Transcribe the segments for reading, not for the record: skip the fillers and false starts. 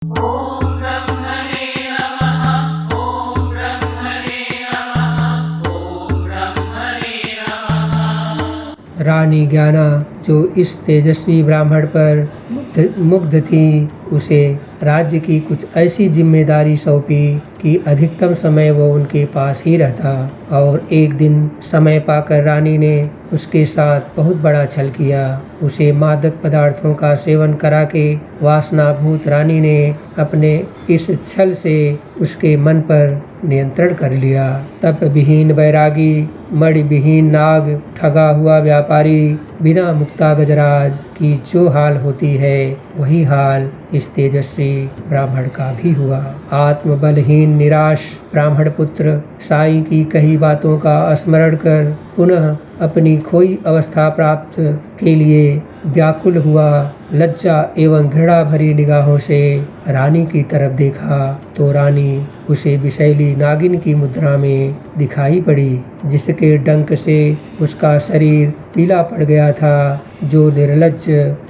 ॐ ब्रह्मणे नमः। ॐ ब्रह्मणे नमः। ॐ ब्रह्मणे नमः। रानी ज्ञाना जो इस तेजस्वी ब्राह्मण पर मुग्ध थी, उसे राज्य की कुछ ऐसी जिम्मेदारी सौंपी कि अधिकतम समय वो उनके पास ही रहता। और एक दिन समय पाकर रानी ने उसके साथ बहुत बड़ा छल किया। उसे मादक पदार्थों का सेवन करा के वासनाभूत रानी ने अपने इस छल से उसके मन पर नियंत्रण कर लिया। तप विहीन बैरागी, मणि विहीन नाग, ठगा हुआ व्यापारी, बिना मुक्ता गजराज की जो हाल होती है, वही हाल इस तेजस्वी ब्राह्मण का भी हुआ। आत्मबलहीन निराश ब्राह्मण पुत्र साईं की कही बातों का स्मरण कर पुनः अपनी खोई अवस्था प्राप्त के लिए व्याकुल हुआ। लज्जा एवं घृणा भरी निगाहों से रानी की तरफ देखा तो रानी उसे विषैली नागिन की मुद्रा में दिखाई पड़ी, जिसके डंक से उसका शरीर पीला पड़ गया था। जो निर्लज्ज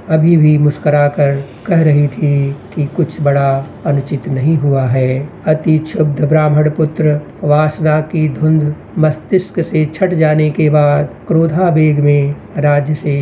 अभी भी मुस्कुराकर कह रही थी कि कुछ बड़ा अनुचित नहीं हुआ है। अति क्षुब्ध ब्राह्मण पुत्र वासना की धुंध मस्तिष्क से छट जाने के बाद क्रोधावेग में राज्य से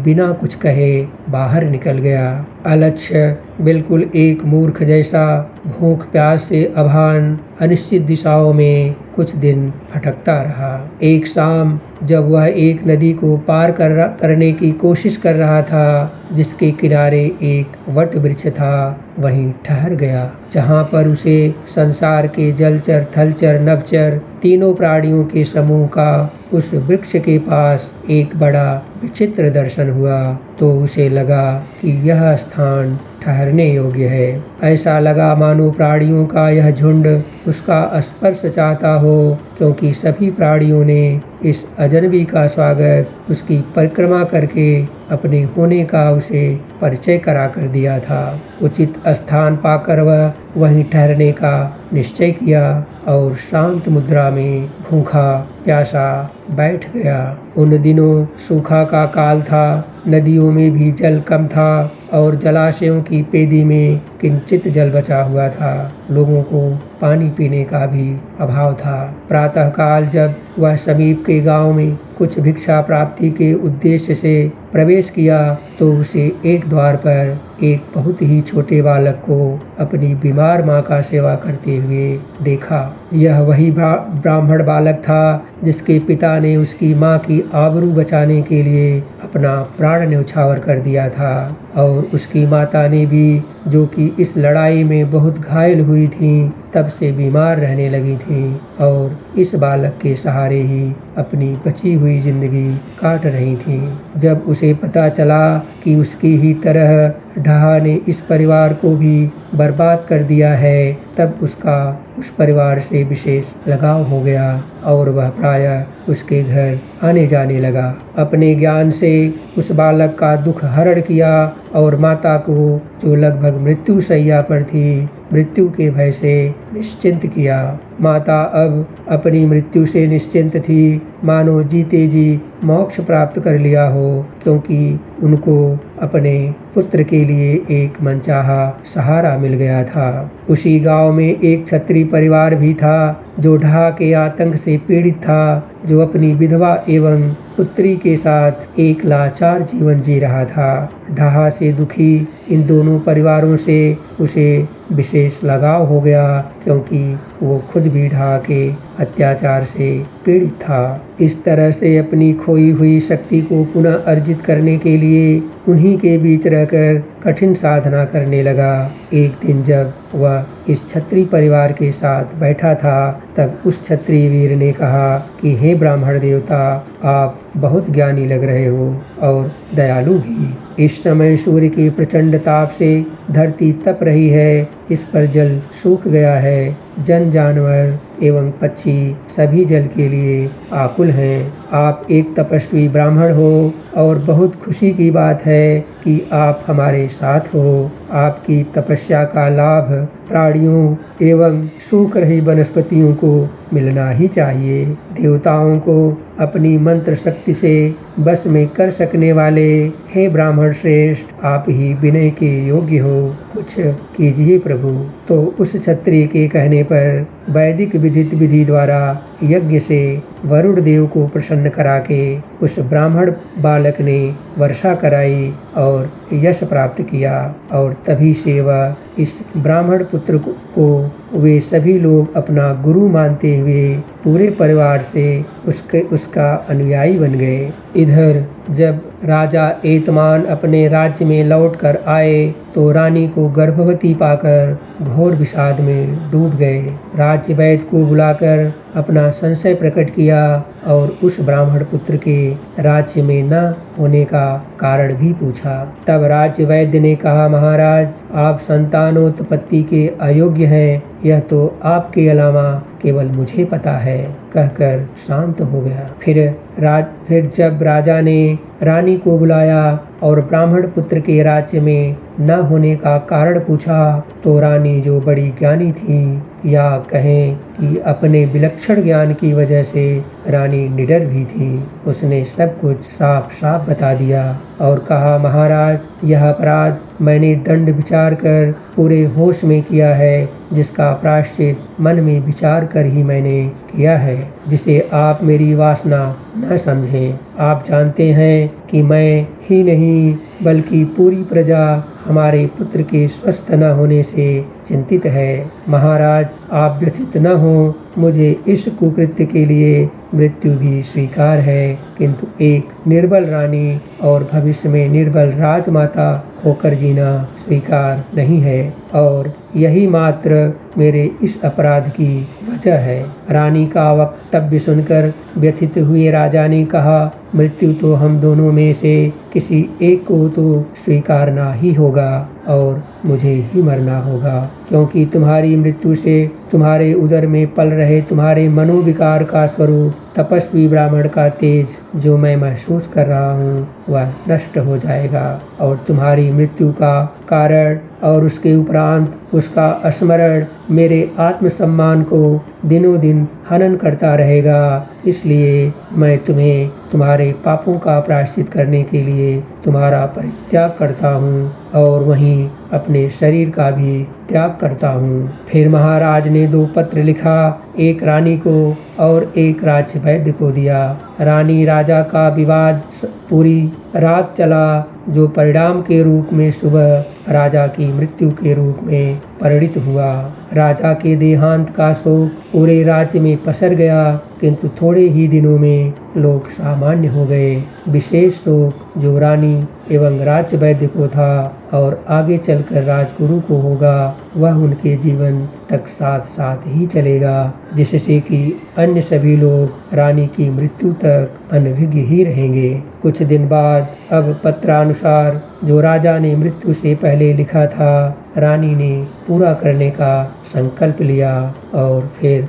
बिना कुछ कहे बाहर निकल गया। अलक्ष्य बिल्कुल एक मूर्ख जैसा भूख प्यास से अभान अनिश्चित दिशाओं में कुछ दिन भटकता रहा। एक शाम जब वह एक नदी को पार करने की कोशिश कर रहा था, जिसके किनारे एक वट वृक्ष था, वहीं ठहर गया, जहां पर उसे संसार के जलचर थलचर नभचर तीनों प्राणियों के समूह का उस वृक्ष के पास एक बड़ा विचित्र दर्शन हुआ। तो उसे लगा कि यह स्थान ठहरने योग्य है। ऐसा लगा मानो प्राणियों का यह झुंड उसका स्पर्श चाहता हो, क्योंकि सभी प्राणियों ने इस अजनबी का स्वागत उसकी परिक्रमा करके अपने होने का उसे परिचय करा कर दिया था। उचित स्थान पाकर वह वहीं ठहरने का निश्चय किया और शांत मुद्रा में भूखा प्यासा बैठ गया। उन दिनों सूखा का काल था, नदियों में भी जल कम था और जलाशयों की पेदी में किंचित जल बचा हुआ था। लोगों को पानी पीने का भी अभाव था। प्रातःकाल जब वह समीप के गांव में कुछ भिक्षा प्राप्ति के उद्देश्य से प्रवेश किया, तो उसे एक द्वार पर एक बहुत ही छोटे बालक को अपनी बीमार माँ का सेवा करते हुए देखा। यह वही ब्राह्मण बालक था जिसके पिता ने उसकी माँ की आबरू बचाने के लिए अपना प्राण न्यौछावर कर दिया था, और उसकी माता ने भी, जो कि इस लड़ाई में बहुत घायल हुई थी, तब से बीमार रहने लगी थी और इस बालक के सहारे ही अपनी बची हुई जिंदगी काट रही थी। जब उसे पता चला कि उसकी ही तरह ढहा ने इस परिवार को भी बर्बाद कर दिया है, तब उसका उस परिवार से विशेष लगाव हो गया और वह प्रायः उसके घर आने जाने लगा। अपने ज्ञान से उस बालक का दुख हरण किया और माता को, जो लगभग मृत्यु शैया पर थी, मृत्यु के भय से निश्चिंत किया। माता अब अपनी मृत्यु से निश्चिंत थी, मानो जीते जी मोक्ष प्राप्त कर लिया हो, क्योंकि उनको अपने पुत्र के लिए एक मनचाहा सहारा मिल गया था। उसी गांव में एक क्षत्रिय परिवार भी था जो ढहा के आतंक से पीड़ित था, जो अपनी विधवा एवं पुत्री के साथ एक लाचार जीवन जी रहा था। ढहा से दुखी इन दोनों परिवारों से उसे विशेष लगाव हो गया, क्योंकि वो खुद भी ढहा के अत्याचार से पीड़ित था। इस तरह से अपनी खोई हुई शक्ति को पुनः अर्जित करने के लिए उन्हीं के बीच रहकर कठिन साधना करने लगा। एक दिन जब वह इस क्षत्रिय परिवार के साथ बैठा था, तब उस क्षत्रिय वीर ने कहा कि हे ब्राह्मण देवता, आप बहुत ज्ञानी लग रहे हो और दयालु भी। इस समय सूर्य के प्रचंड ताप से धरती तप रही है, इस पर जल सूख गया है। जन जानवर एवं पक्षी सभी जल के लिए आकुल हैं। आप एक तपस्वी ब्राह्मण हो और बहुत खुशी की बात है कि आप हमारे साथ हो। आपकी तपस्या का लाभ प्राणियों एवं सूख रही वनस्पतियों को मिलना ही चाहिए। देवताओं को अपनी मंत्र शक्ति से बस में कर सकने वाले हे ब्राह्मण श्रेष्ठ, आप ही विनय के योग्य हो, कुछ कीजिए प्रभु। तो उस क्षत्रिय के कहने पर वैदिक विधित विधि द्वारा यज्ञ से वरुण देव को प्रसन्न करा के उस ब्राह्मण बालक ने वर्षा कराई और यश प्राप्त किया। और तभी से वह इस ब्राह्मण पुत्र को वे सभी लोग अपना गुरु मानते हुए पूरे परिवार से उसका अनुयायी बन गए। इधर जब राजा एतमान अपने राज्य में लौटकर आए तो रानी को गर्भवती पाकर घोर विषाद में डूब गए। राज्य वैद्य को बुलाकर अपना संशय प्रकट किया और उस ब्राह्मण पुत्र के राज्य में न होने का कारण भी पूछा। तब राज्य वैद्य ने कहा, महाराज, आप संतानोत्पत्ति के अयोग्य हैं, यह तो आपके अलावा केवल मुझे पता है, कहकर शांत हो गया। फिर जब राजा ने रानी को बुलाया और ब्राह्मण पुत्र के राज्य में न होने का कारण पूछा तो रानी, जो बड़ी ज्ञानी थी, या कहें कि अपने विलक्षण ज्ञान की वजह से रानी निडर भी थी, उसने सब कुछ साफ साफ बता दिया और कहा, महाराज, यह अपराध मैंने दंड विचार कर पूरे होश में किया है, जिसका प्रायश्चित मन में विचार कर ही मैंने किया है, जिसे आप मेरी वासना न समझें। आप जानते हैं कि मैं ही नहीं बल्कि पूरी प्रजा हमारे पुत्र के स्वस्थ न होने से चिंतित है। महाराज, आप व्यथित न हो, मुझे इस कुकृत्य के लिए मृत्यु भी स्वीकार है, किंतु एक निर्बल रानी और भविष्य में निर्बल राजमाता होकर जीना स्वीकार नहीं है, और यही मात्र मेरे इस अपराध की वजह है। रानी का वक्तव्य सुनकर व्यथित हुए राजा ने कहा, मृत्यु तो हम दोनों में से किसी एक को तो स्वीकारना ही होगा और मुझे ही मरना होगा, क्योंकि तुम्हारी मृत्यु से तुम्हारे उदर में पल रहे तुम्हारे मनोविकार का स्वरूप तपस्वी ब्राह्मण का तेज जो मैं महसूस कर रहा हूँ वह नष्ट हो जाएगा, और तुम्हारी मृत्यु का कारण और उसके उपरांत उसका स्मरण मेरे आत्मसम्मान को दिनों दिन हनन करता रहेगा। इसलिए मैं तुम्हें तुम्हारे पापों का प्रायश्चित करने के लिए तुम्हारा परित्याग करता हूँ और वहीं अपने शरीर का भी त्याग करता हूँ। फिर महाराज ने 2 पत्र लिखा, एक रानी को और एक राज्य वैद्य को दिया। रानी राजा का विवाद पूरी रात चला, जो परिणाम के रूप में सुबह राजा की मृत्यु के रूप में परिणित हुआ। राजा के देहांत का शोक पूरे राज्य में पसर गया, किंतु थोड़े ही दिनों में लोग सामान्य हो गए। विशेष शोक जो रानी एवं राज्य वैद्य को था और आगे चलकर राजगुरु को होगा, वह उनके जीवन तक साथ साथ ही चलेगा, जिससे कि अन्य सभी लोग रानी की मृत्यु तक अनभिज्ञ ही रहेंगे। कुछ दिन बाद अब पत्रानुसार जो राजा ने मृत्यु से पहले लिखा था, रानी ने पूरा करने का संकल्प लिया और फिर